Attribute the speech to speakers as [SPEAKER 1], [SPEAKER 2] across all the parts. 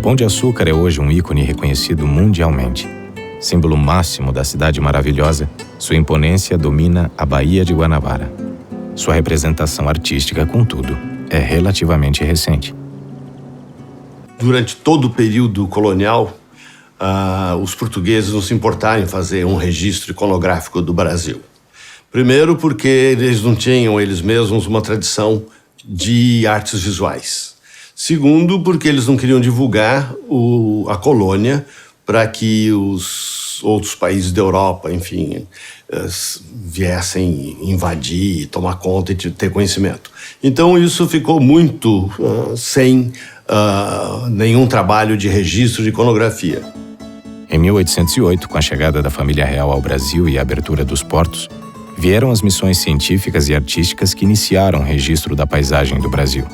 [SPEAKER 1] Pão de Açúcar é hoje um ícone reconhecido mundialmente. Símbolo máximo da cidade maravilhosa, sua imponência domina a Baía de Guanabara. Sua representação artística, contudo, é relativamente recente.
[SPEAKER 2] Durante todo o período colonial, os portugueses não se importaram em fazer um registro iconográfico do Brasil. Primeiro porque eles não tinham, eles mesmos, uma tradição de artes visuais. Segundo, porque eles não queriam divulgar a colônia para que os outros países da Europa, enfim, viessem invadir, tomar conta e ter conhecimento. Então isso ficou muito sem nenhum trabalho de registro de iconografia.
[SPEAKER 1] Em 1808, com a chegada da família real ao Brasil e a abertura dos portos, vieram as missões científicas e artísticas que iniciaram o registro da paisagem do Brasil.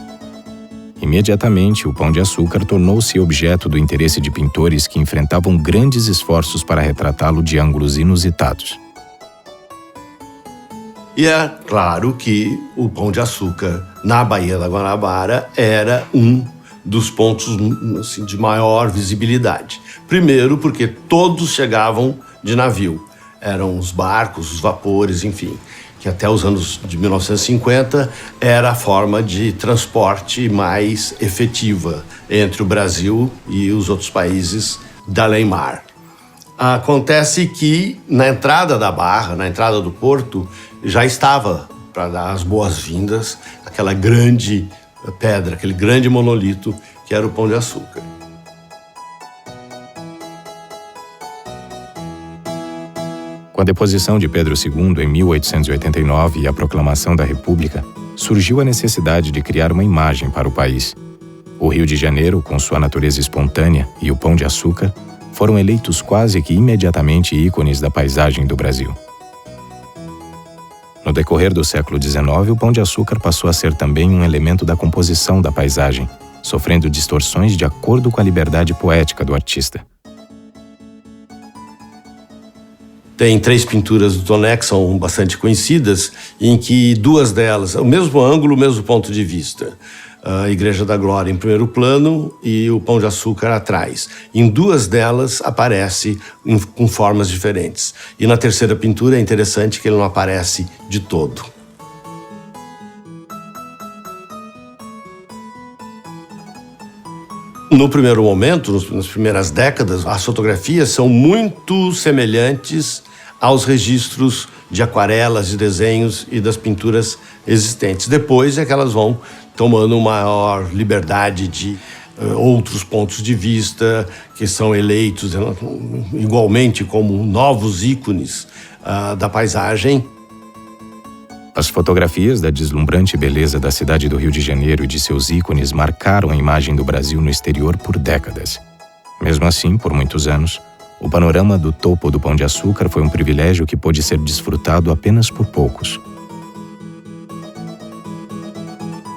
[SPEAKER 1] Imediatamente, o Pão de Açúcar tornou-se objeto do interesse de pintores que enfrentavam grandes esforços para retratá-lo de ângulos inusitados.
[SPEAKER 2] E é claro que o Pão de Açúcar, na Baía da Guanabara, era um dos pontos assim, de maior visibilidade. Primeiro, porque todos chegavam de navio. Eram os barcos, os vapores, enfim, que até os anos de 1950 era a forma de transporte mais efetiva entre o Brasil e os outros países da além-mar. Acontece que na entrada da barra, na entrada do porto, já estava, para dar as boas-vindas, aquela grande pedra, aquele grande monolito que era o Pão de Açúcar.
[SPEAKER 1] Com a deposição de Pedro II em 1889 e a proclamação da República, surgiu a necessidade de criar uma imagem para o país. O Rio de Janeiro, com sua natureza espontânea, e o Pão de Açúcar foram eleitos quase que imediatamente ícones da paisagem do Brasil. No decorrer do século XIX, o Pão de Açúcar passou a ser também um elemento da composição da paisagem, sofrendo distorções de acordo com a liberdade poética do artista.
[SPEAKER 2] Tem 3 pinturas do Toné que são bastante conhecidas, em que 2 delas, o mesmo ângulo, o mesmo ponto de vista. A Igreja da Glória em primeiro plano e o Pão de Açúcar atrás. Em 2 delas aparece com formas diferentes. E na terceira pintura é interessante que ele não aparece de todo. No primeiro momento, nas primeiras décadas, as fotografias são muito semelhantes aos registros de aquarelas, de desenhos e das pinturas existentes. Depois é que elas vão tomando maior liberdade de outros pontos de vista que são eleitos igualmente como novos ícones da paisagem.
[SPEAKER 1] As fotografias da deslumbrante beleza da cidade do Rio de Janeiro e de seus ícones marcaram a imagem do Brasil no exterior por décadas. Mesmo assim, por muitos anos, o panorama do topo do Pão de Açúcar foi um privilégio que pôde ser desfrutado apenas por poucos.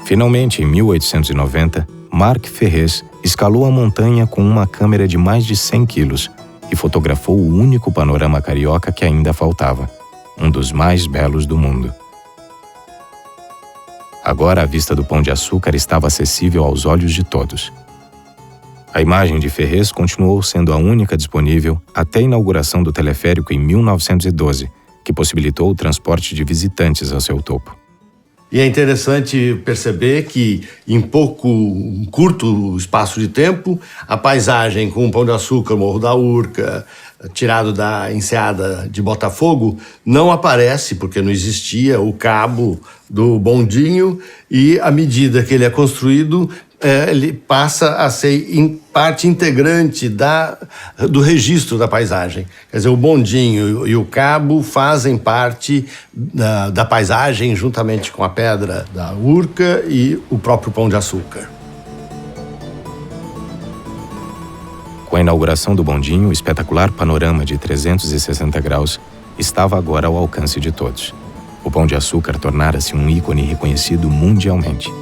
[SPEAKER 1] Finalmente, em 1890, Marc Ferrez escalou a montanha com uma câmera de mais de 100 quilos e fotografou o único panorama carioca que ainda faltava, um dos mais belos do mundo. Agora a vista do Pão de Açúcar estava acessível aos olhos de todos. A imagem de Ferrez continuou sendo a única disponível até a inauguração do teleférico em 1912, que possibilitou o transporte de visitantes ao seu topo.
[SPEAKER 2] E é interessante perceber que, em curto espaço de tempo, a paisagem com o Pão de Açúcar, Morro da Urca, tirado da enseada de Botafogo, não aparece, porque não existia o cabo do bondinho, e à medida que ele é construído, ele passa a ser parte integrante do registro da paisagem. Quer dizer, o bondinho e o cabo fazem parte da paisagem juntamente com a pedra da Urca e o próprio Pão de Açúcar.
[SPEAKER 1] Com a inauguração do bondinho, o espetacular panorama de 360 graus estava agora ao alcance de todos. O Pão de Açúcar tornara-se um ícone reconhecido mundialmente.